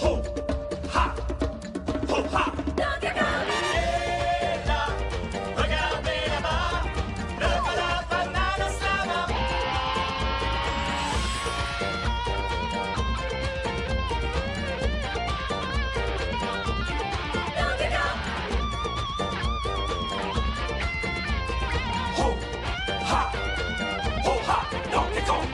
Ho, ha, ho, ha. Donkey Kong! Et là, regardez là-bas, le voilà Banana Slam. Donkey Kong! Ho, ha, ho, ha, Donkey Kong.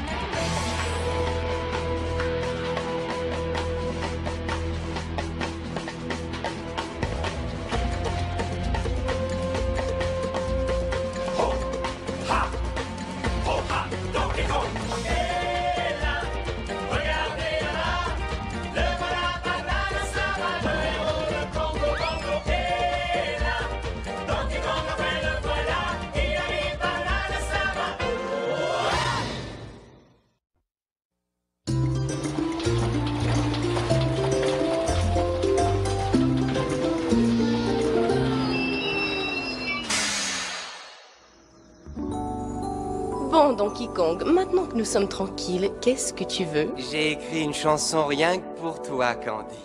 Ho, ha, ho, ha, Donkey Kong. Et là, regardez là-bas, le voilà Banana Slam, le héros de Congo Bongo. Et là, Donkey Kong, enfin le voilà, il arrive Banana Slam. Bon, Donkey Kong, maintenant que nous sommes tranquilles, qu'est-ce que tu veux? J'ai écrit une chanson rien que pour toi, Candy.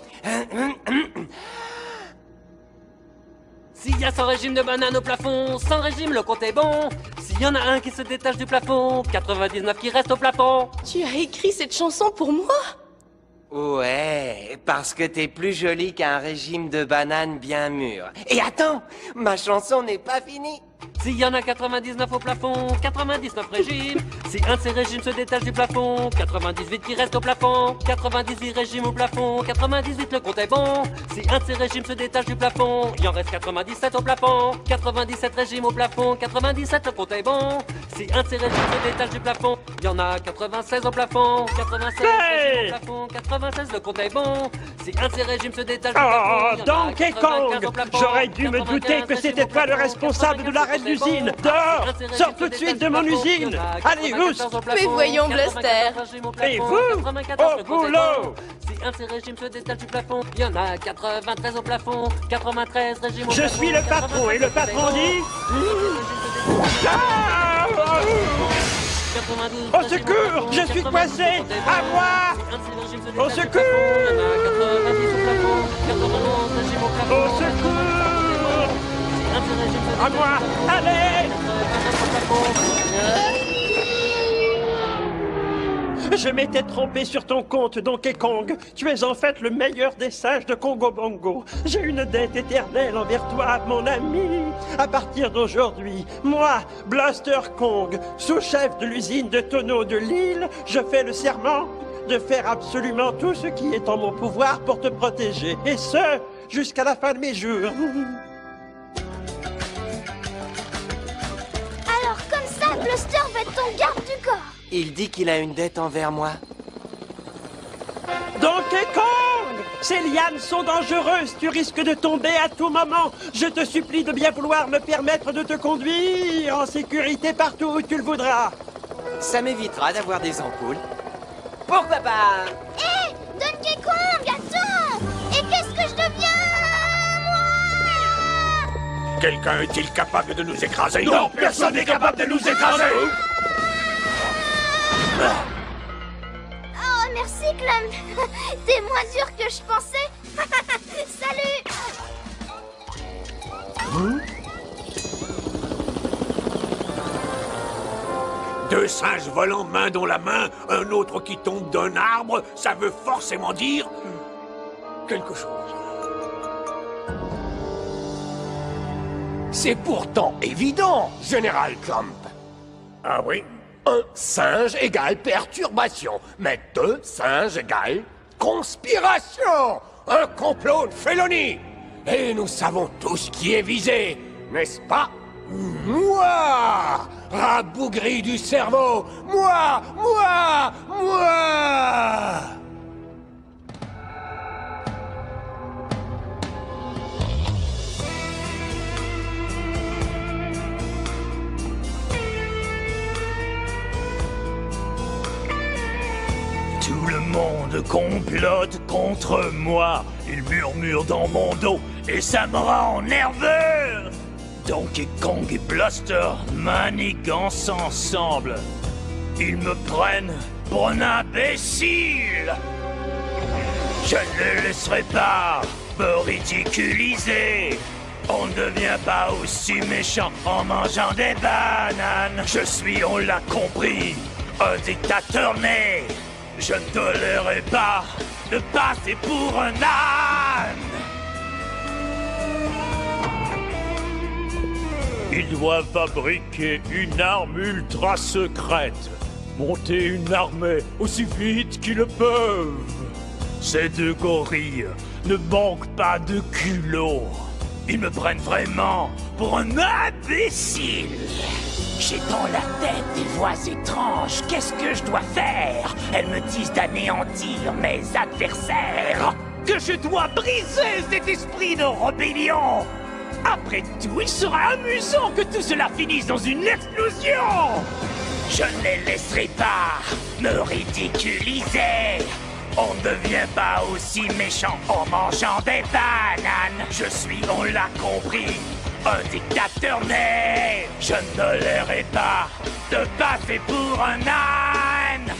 S'il y a 100 régimes de bananes au plafond, 100 régimes, le compte est bon. S'il y en a un qui se détache du plafond, 99 qui restent au plafond. Tu as écrit cette chanson pour moi? Ouais, parce que t'es plus jolie qu'un régime de bananes bien mûr. Et attends, ma chanson n'est pas finie. S'il y en a 99 au plafond, 99 régimes. Si un de ces régimes se détache du plafond, 98 qui restent au plafond. 98 régimes au plafond, 98 le compte est bon. Si un de ces régimes se détache du plafond, il en reste 97 au plafond. 97 régimes au plafond, 97 le compte est bon. Si un de ces régimes se détache du plafond, il y en a 96 au plafond. 96 régimes au plafond, 96 le compte est bon. Si un de ces régimes se détache du plafond, Oh, il y en a Donkey 95 au Kong! plafond. J'aurais dû me douter que c'était toi le responsable de l'arrêt de l'usine. Dehors! Sors tout de suite de mon usine! Allez, oust! Mais voyons, Blaster. Et vous? Au boulot! Si un de ces régimes se détache du plafond, il y en a 93 au plafond. 93 régimes au Je plafond. suis le patron et le patron dit... 92 Au secours! Je suis coincé! À moi! Au secours! Au secours! À moi! Allez! Je m'étais trompé sur ton compte, Donkey Kong. Tu es en fait le meilleur des sages de Congo Bongo. J'ai une dette éternelle envers toi, mon ami. À partir d'aujourd'hui, moi, Blaster Kong, sous-chef de l'usine de tonneaux de Lille, je fais le serment de faire absolument tout ce qui est en mon pouvoir pour te protéger. Et ce, jusqu'à la fin de mes jours. Alors comme ça, Blaster va être ton garde du corps. Il dit qu'il a une dette envers moi. Donkey Kong! Ces lianes sont dangereuses, tu risques de tomber à tout moment. Je te supplie de bien vouloir me permettre de te conduire en sécurité partout où tu le voudras. Ça m'évitera d'avoir des ampoules. Pourquoi pas? Hé, Donkey Kong, attends! Et qu'est-ce que je deviens, moi? Quelqu'un est-il capable de nous écraser? Non, personne n'est capable de nous écraser. Oh, merci, Clem. T'es moins dur que je pensais. Salut! Deux singes volants main dans la main, un autre qui tombe d'un arbre, ça veut forcément dire quelque chose. C'est pourtant évident, Général Clump. Ah oui? Un singe égale perturbation, mais deux singes égale conspiration. Un complot de félonie. Et nous savons tous qui est visé, n'est-ce pas? Moi, rabougri du cerveau. Moi. Tout le monde complote contre moi. Il murmure dans mon dos et ça me rend nerveux. Donkey Kong et Blaster manigancent ensemble. Ils me prennent pour un imbécile. Je ne le laisserai pas me ridiculiser. On ne devient pas aussi méchant en mangeant des bananes. Je suis, on l'a compris, un dictateur né. Je ne tolérerai pas de passer pour un âne. Ils doivent fabriquer une arme ultra secrète. Monter une armée aussi vite qu'ils le peuvent. Ces deux gorilles ne manquent pas de culot. Ils me prennent vraiment pour un imbécile. J'ai dans la tête des voix étranges. Qu'est-ce que je dois faire? Elles me disent d'anéantir mes adversaires. Que je dois briser cet esprit de rébellion. Après tout, il sera amusant que tout cela finisse dans une explosion. Je ne les laisserai pas me ridiculiser. On ne devient pas aussi méchant en mangeant des bananes. Je suis, on l'a compris, un dictateur né. Je ne tolérerai pas de passer pour un âne.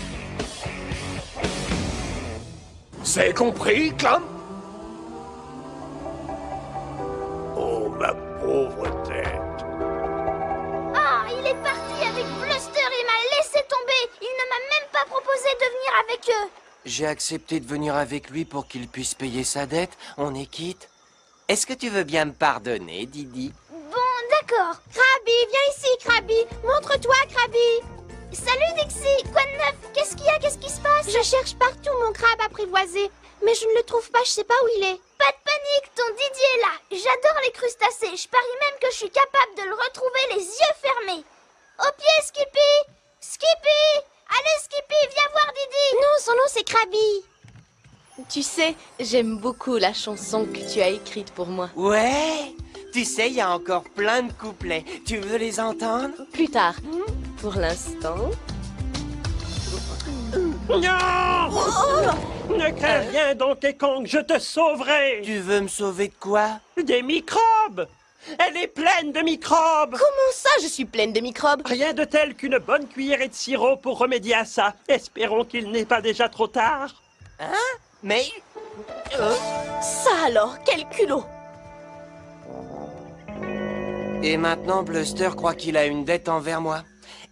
C'est compris, Clamp? Oh, ma pauvre tête. Ah, il est parti avec Bluster et m'a laissé tomber. Il ne m'a même pas proposé de venir avec eux. J'ai accepté de venir avec lui pour qu'il puisse payer sa dette. On est quitte. Est-ce que tu veux bien me pardonner, Didi? Bon, d'accord. Krabi, viens ici, Krabi. Montre-toi, Krabi. Salut, Dixie. Quoi de neuf? Qu'est-ce qu'il y a? Qu'est-ce qui se passe? Je cherche partout mon crabe apprivoisé, mais je ne le trouve pas. Je sais pas où il est. Pas de panique, ton Didier est là. J'adore les crustacés. Je parie même que je suis capable de le retrouver les yeux fermés. Au pied, Skippy. Skippy. Allez, Skippy, viens voir Didi. Non, son nom c'est Krabi. Tu sais, j'aime beaucoup la chanson que tu as écrite pour moi. Ouais. Tu sais, il y a encore plein de couplets. Tu veux les entendre? Plus tard. Pour l'instant... Non! Ne crains rien, Donkey Kong, je te sauverai. Tu veux me sauver de quoi? Des microbes. Elle est pleine de microbes. Comment ça, je suis pleine de microbes? Rien de tel qu'une bonne cuillerée de sirop pour remédier à ça. Espérons qu'il n'est pas déjà trop tard. Hein? Mais... Ça alors, quel culot! Et maintenant, Bluster croit qu'il a une dette envers moi.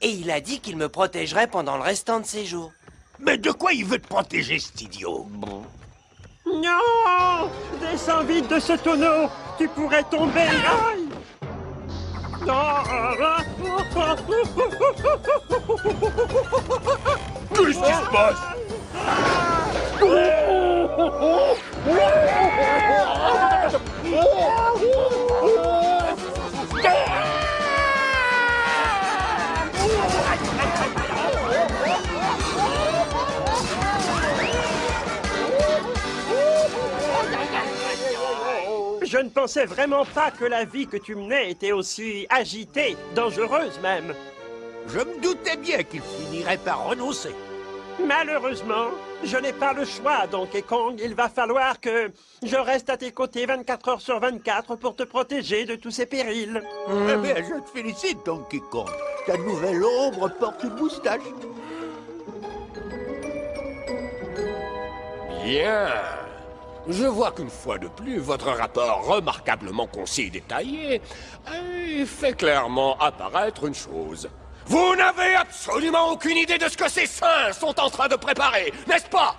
Et il a dit qu'il me protégerait pendant le restant de ses jours. Mais de quoi il veut te protéger, cet idiot? Non! Descends vite de ce tonneau. Tu pourrais tomber. Aïe! Qu'est-ce qui se passe? Je ne pensais vraiment pas que la vie que tu menais était aussi agitée, dangereuse même. Je me doutais bien qu'il finirait par renoncer. Malheureusement, je n'ai pas le choix, Donkey Kong. Il va falloir que je reste à tes côtés 24 heures sur 24 pour te protéger de tous ces périls. Eh bien, je te félicite, Donkey Kong. Ta nouvelle ombre porte une moustache. Bien. Je vois qu'une fois de plus, votre rapport remarquablement concis et détaillé fait clairement apparaître une chose. Vous n'avez absolument aucune idée de ce que ces singes sont en train de préparer, n'est-ce pas?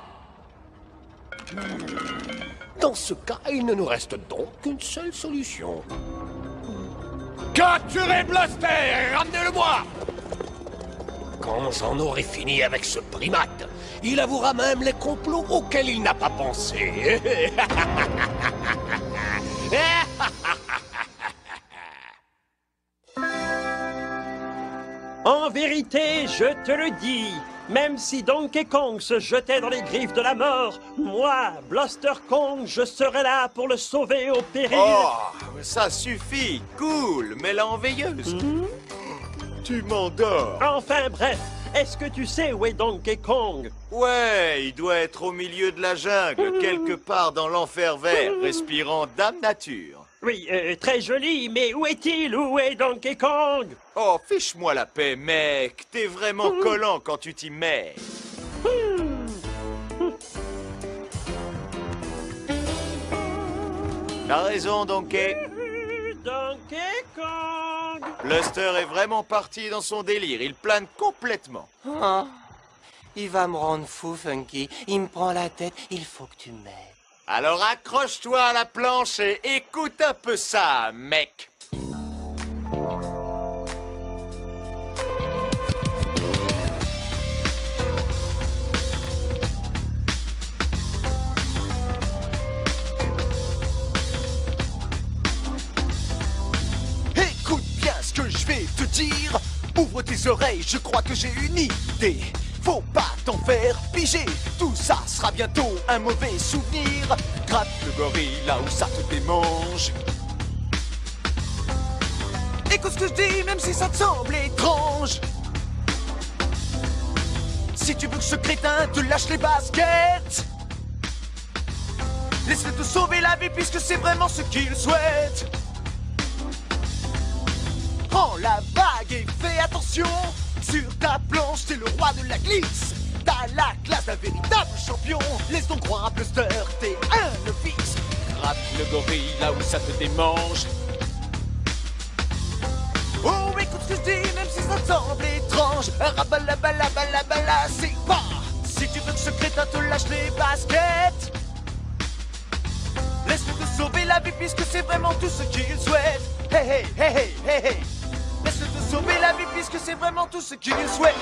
Dans ce cas, il ne nous reste donc qu'une seule solution. Capturez Bluster! Ramenez-le-moi! Quand j'en aurai fini avec ce primate, il avouera même les complots auxquels il n'a pas pensé. En vérité, je te le dis, même si Donkey Kong se jetait dans les griffes de la mort, moi, Bluster Kong, je serai là pour le sauver au péril. Oh, ça suffit. Cool, mets-la en veilleuse. Tu m'endors. Enfin bref, est-ce que tu sais où est Donkey Kong? Ouais, il doit être au milieu de la jungle, quelque part dans l'enfer vert, respirant Dame Nature. Oui, très joli, mais où est-il? Où est Donkey Kong? Oh, fiche-moi la paix, mec. T'es vraiment collant quand tu t'y mets. T'as raison, Donkey. Donkey Kong. Bluster est vraiment parti dans son délire. Il plane complètement. Oh, il va me rendre fou, Funky. Il me prend la tête. Il faut que tu m'aides. Alors accroche-toi à la planche et écoute un peu ça, mec. Écoute bien ce que je vais te dire. Ouvre tes oreilles, je crois que j'ai une idée. Faut pas t'en faire piger, tout ça sera bientôt un mauvais souvenir. Gratte le gorille là où ça te démange. Écoute ce que je dis, même si ça te semble étrange. Si tu veux que ce crétin te lâche les baskets, laisse-le te sauver la vie puisque c'est vraiment ce qu'il souhaite. Prends la vague et fais attention. Sur ta planche, t'es le roi de la glisse. T'as la classe d'un véritable champion. Laisse donc croire à Bluster, t'es un novice. Gratte le gorille là où ça te démange. Oh, écoute ce que je dis, même si ça te semble étrange. Rabalabalabalabala, c'est pas. Si tu veux que ce crétin te lâche les baskets, laisse-le te sauver la vie puisque c'est vraiment tout ce qu'il souhaite. Hey, hey, hey, hey, hey, hey. Laisse-le te sauver la vie puisque c'est vraiment tout ce qu'il souhaite.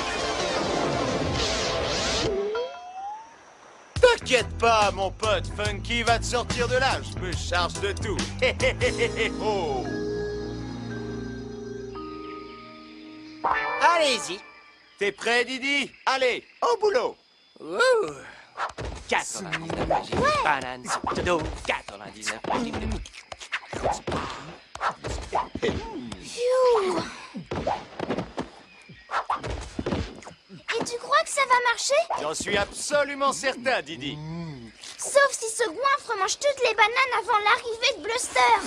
T'inquiète pas, mon pote. Funky va te sortir de là. Je me charge de tout. Oh. Allez-y. T'es prêt, Didi? Allez, au boulot. 99 régime, banane sur le dos. 99 régime. Phew. Et tu crois que ça va marcher? J'en suis absolument certain, Didi. Sauf si ce goinfre mange toutes les bananes avant l'arrivée de Bluster.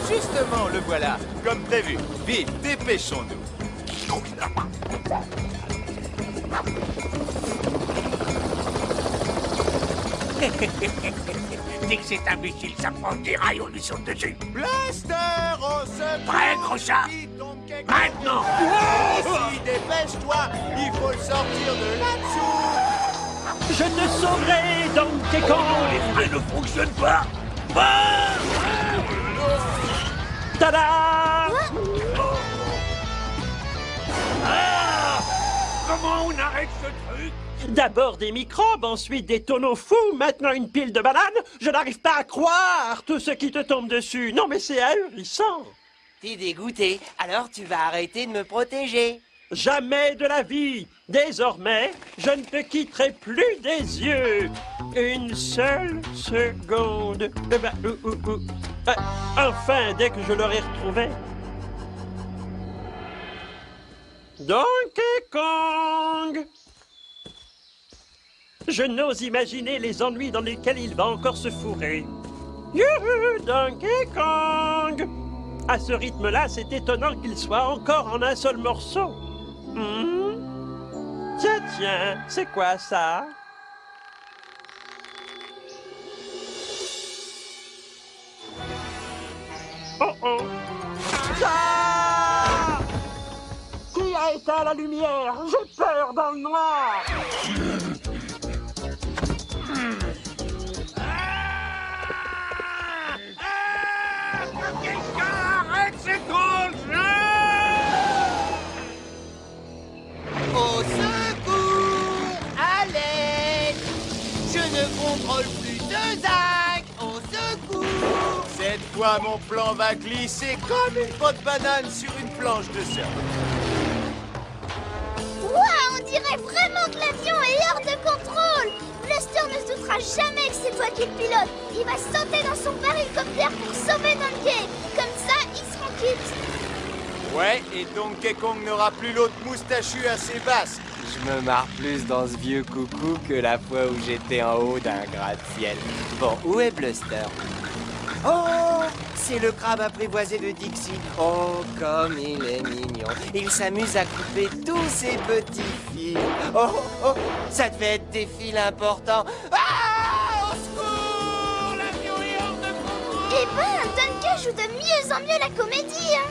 Justement, le voilà, comme prévu. Vite, dépêchons-nous. Dès que c'est imbécile, ça prend des rails, on lui saute dessus. Blaster au secours! Prêt, gros chat? Maintenant! Si, dépêche-toi, il faut le sortir de là-dessous. Je te sauverai, Donkey Kong. Les freins ne fonctionnent pas. Tada! Comment on arrête ce truc? D'abord des microbes, ensuite des tonneaux fous, maintenant une pile de bananes. Je n'arrive pas à croire tout ce qui te tombe dessus. Non mais c'est ahurissant. T'es dégoûté, alors tu vas arrêter de me protéger. Jamais de la vie. Désormais, je ne te quitterai plus des yeux. Une seule seconde. Enfin, dès que je l'aurai retrouvé. Donkey Kong! Je n'ose imaginer les ennuis dans lesquels il va encore se fourrer. Youhou, Donkey Kong! À ce rythme-là, c'est étonnant qu'il soit encore en un seul morceau. Tiens, tiens, c'est quoi ça? Oh oh! Ah! Qui a éteint la lumière? J'ai peur dans le noir! Arrête, c'est ton jeu! Au secours! À l'aide! Je ne contrôle plus de Zach! Au secours! Cette fois, mon plan va glisser comme une peau de banane sur une planche de surf. Ouah, on dirait vraiment que l'avion est hors de contrôle. Bluster ne se doutera jamais que c'est toi qui le pilote. Il va sauter dans son hélicoptère pour sauver Donkey. Comme ça, ils seront quittes. Ouais, et Donkey Kong n'aura plus l'autre moustachu à ses basques. Je me marre plus dans ce vieux coucou que la fois où j'étais en haut d'un gratte-ciel. Bon, où est Bluster? Oh, c'est le crabe apprivoisé de Dixie. Oh, comme il est mignon. Il s'amuse à couper tous ses petits fils. Oh, ça devait être des fils importants. Ah, au secours! L'avion est Eh ben, Donkey joue de mieux en mieux la comédie, hein.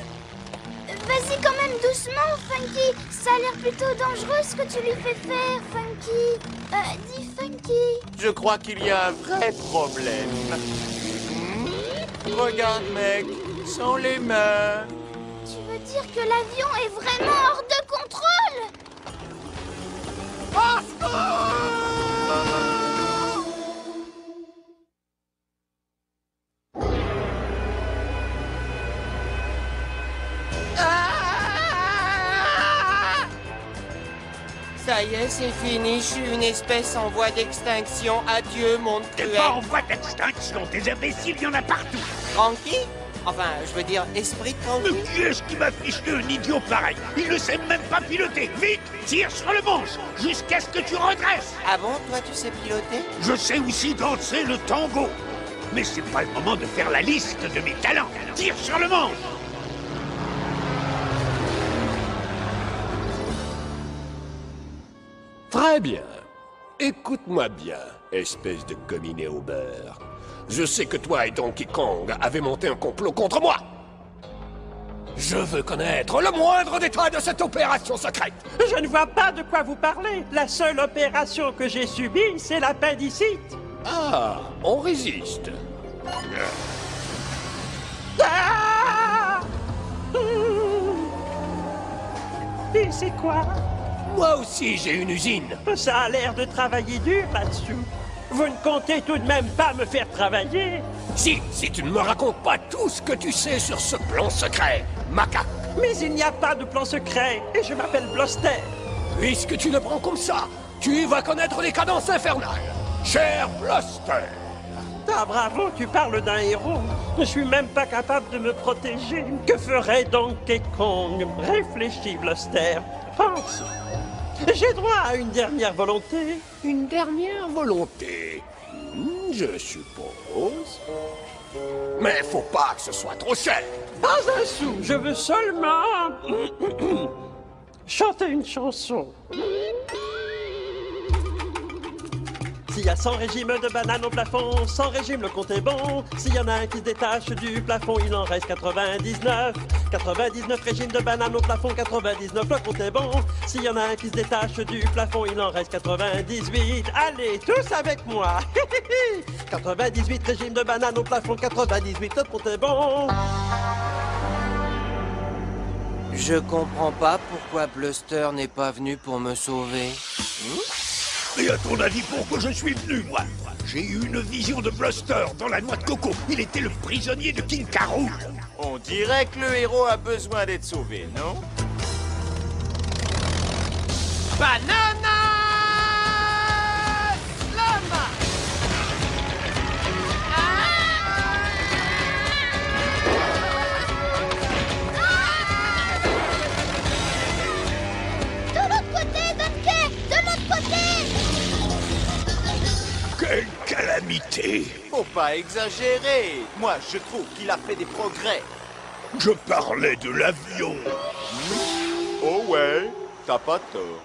Vas-y quand même doucement, Funky. Ça a l'air plutôt dangereux ce que tu lui fais faire, Funky. Dis Funky. Je crois qu'il y a un vrai problème. Regarde, mec, sans les mains. Tu veux dire que l'avion est vraiment hors de contrôle? Ça y est, c'est fini. Je suis une espèce en voie d'extinction. Adieu, monde T'es cruel. pas en voie d'extinction, des imbéciles, il y en a partout. Tranquille? Enfin, je veux dire, esprit Mais tranquille. qui est-ce qui m'a fiché un idiot pareil? Il ne sait même pas piloter. Vite, tire sur le manche, jusqu'à ce que tu redresses. Ah bon, toi, tu sais piloter? Je sais aussi danser le tango. Mais c'est pas le moment de faire la liste de mes talents. Tire sur le manche. Très bien. Écoute-moi bien, espèce de gominé au beurre. Je sais que toi et Donkey Kong avez monté un complot contre moi. Je veux connaître le moindre détail de cette opération secrète. Je ne vois pas de quoi vous parlez. La seule opération que j'ai subie, c'est l'appendicite. Ah, on résiste. Ah! Et c'est quoi? Moi aussi, j'ai une usine. Ça a l'air de travailler dur là-dessous. Vous ne comptez tout de même pas me faire travailler? Si tu ne me racontes pas tout ce que tu sais sur ce plan secret, macaque. Mais il n'y a pas de plan secret, et je m'appelle Bluster. Puisque tu le prends comme ça, tu vas connaître les cadences infernales. Cher Bluster. Ah bravo, tu parles d'un héros. Je suis même pas capable de me protéger. Que ferait Donkey Kong? Réfléchis, Bluster. Pense. J'ai droit à une dernière volonté. Une dernière volonté, je suppose. Mais faut pas que ce soit trop cher. Pas un sou, je veux seulement chanter une chanson. S'il y a 100 régimes de bananes au plafond, 100 régimes, le compte est bon. S'il y en a un qui se détache du plafond, il en reste 99. 99 régimes de bananes au plafond, 99, le compte est bon. S'il y en a un qui se détache du plafond, il en reste 98. Allez, tous avec moi. 98 régimes de bananes au plafond, 98, le compte est bon. Je comprends pas pourquoi Bluster n'est pas venu pour me sauver. Et à ton avis, pourquoi je suis venu, moi? J'ai eu une vision de Bluster dans la noix de coco. Il était le prisonnier de King Carol. On dirait que le héros a besoin d'être sauvé, non? Banana Slam! De l'autre côté, Donkey! De l'autre côté! Quelle calamité! Faut pas exagérer. Moi, je trouve qu'il a fait des progrès. Je parlais de l'avion. Oh ouais, t'as pas tort.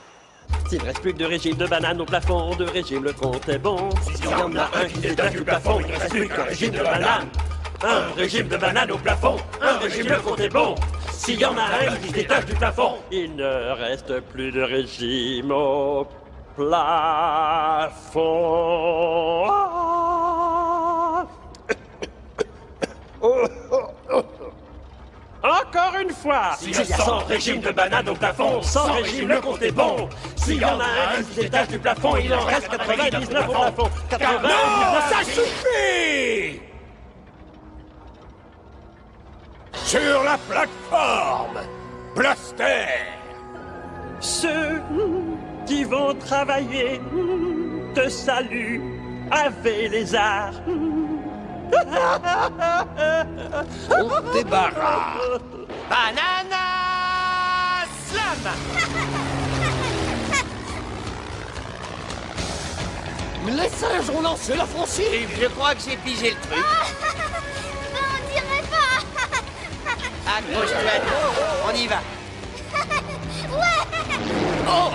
S'il reste plus que 2 régimes de bananes au plafond, 2 régimes, le compte est bon. S'il y en a un qui se détache du plafond, il ne reste plus qu'un régime de bananes. Un régime de bananes au plafond, un régime, le compte est bon. S'il y en a un qui se détache du plafond, il ne reste plus de régime au plafond. Encore une fois, s'il y a 100 régimes de bananes au plafond, 100 régimes, le compte est bon. S'il y en a un qui se détache du plafond, il en reste 99 au plafond. 99, Ça suffit! Sur la plateforme, Bluster. Ceux qui vont travailler te saluent, Ave Lézard. On te débarrasse. Banana Slam! Les singes ont lancé l'offensive. Je crois que j'ai pigé le truc. Ben, on dirait pas! Accroche-toi à nous. On y va. Oh!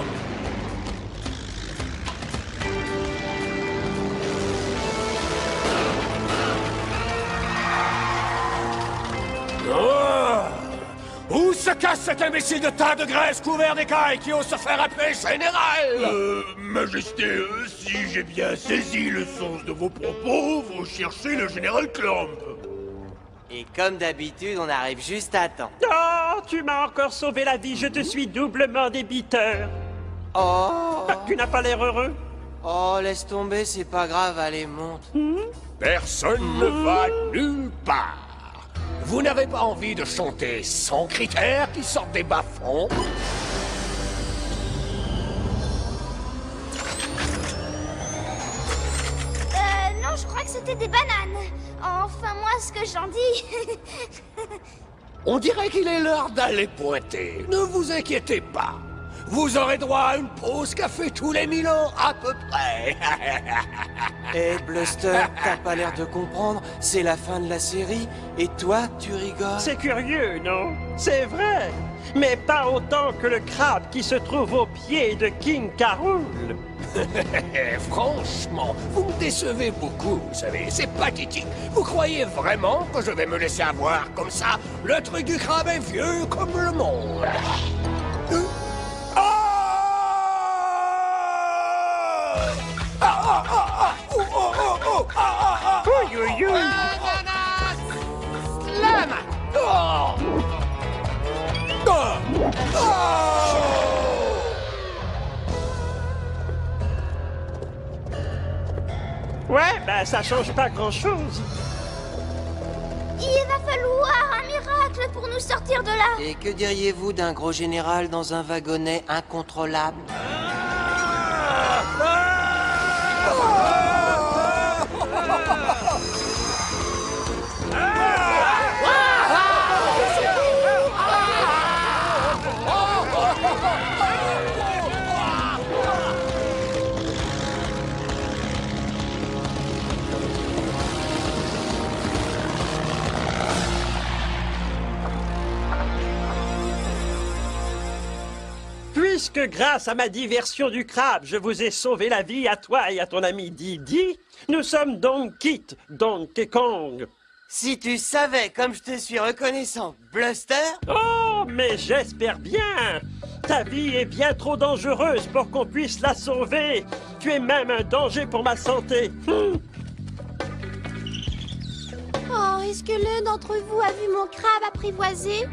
cet imbécile de tas de graisse couvert d'écailles qui ose se faire appeler général? Majesté, si j'ai bien saisi le sens de vos propos, vous cherchez le général Clump. Et comme d'habitude, on arrive juste à temps. Oh, tu m'as encore sauvé la vie, je te suis doublement débiteur. Oh, Tu n'as pas l'air heureux? oh, laisse tomber, c'est pas grave, allez, monte. Personne ne va nulle part. Vous n'avez pas envie de chanter sans critères qui sortent des bas-fonds? Non, je crois que c'était des bananes. Enfin, moi, ce que j'en dis... On dirait qu'il est l'heure d'aller pointer. Ne vous inquiétez pas. Vous aurez droit à une pause café tous les 1000 ans, à peu près. Hé, Bluster, t'as pas l'air de comprendre, c'est la fin de la série, et toi, tu rigoles? C'est curieux, non? C'est vrai, mais pas autant que le crabe qui se trouve au pied de King K. Rool. Franchement, vous me décevez beaucoup, vous savez, c'est pathétique. Vous croyez vraiment que je vais me laisser avoir comme ça? Le truc du crabe est vieux comme le monde. Slam! Ouais, ben ça change pas grand-chose. Il va falloir un miracle pour nous sortir de là. Et que diriez-vous d'un gros général dans un wagonnet incontrôlable? Puisque grâce à ma diversion du crabe, je vous ai sauvé la vie à toi et à ton ami Didi, nous sommes donc quittes, Donkey Kong. Si tu savais comme je te suis reconnaissant, Bluster. Oh, mais j'espère bien. Ta vie est bien trop dangereuse pour qu'on puisse la sauver. Tu es même un danger pour ma santé. Oh, est-ce que l'un d'entre vous a vu mon crabe apprivoisé?